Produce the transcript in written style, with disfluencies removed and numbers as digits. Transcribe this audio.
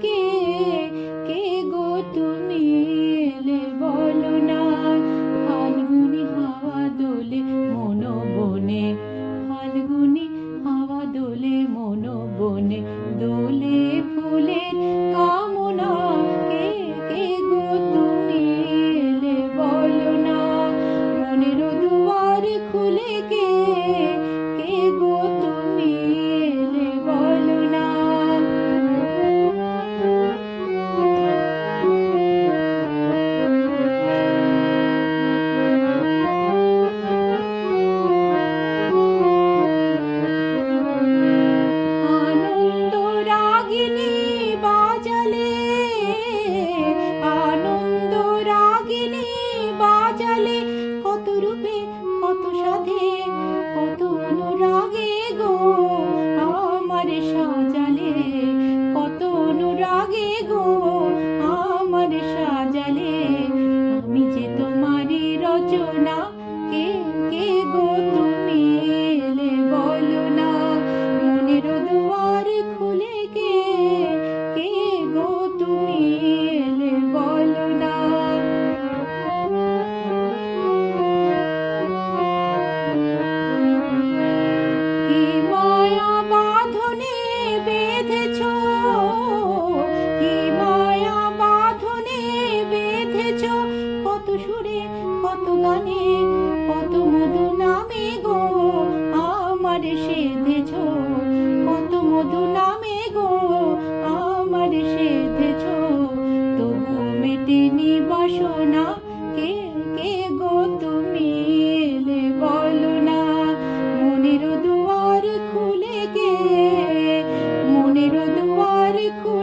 কে কে গো তুমি এলে বলো না। ফাল্গুনি হাওয়া দোলে মন বনে, ফাল্গুনি হাওয়া দোলে মন বনে, দোলে ফুলের কামনা। কে কে গো তুমি এলে বলো না। মনের দুয়ার খুলে কে কে গো তুমি এলে বলো না। আনন্দ রাগিনী বাজালে, আনন্দ রাগিনী বাজালে, কত রূপে কত সাধে কত অনুরাগে গো আমার সাজালে, কত অনুরাগে গো আমার সাজালে। আমি যে তোমারই রচনা, কে কে গো তুমি এলে বলো না। মনের দুয়ার খুলে কে কে গো তুমি এলে বলো না। কি মায়া বাঁধনে বেঁধেছো, কি মায়া বাঁধনে বেঁধেছো, কত সুরে কত গানে কত মধু নামে গো আমার সেধেছো, কত মধু নামে গো আমার সেধেছো। তবু মেটেনি বাসনা, কে কে গো তুমি এলে বলো না। মনের দুয়ার খুলে কে, মনের দুয়ার খুলে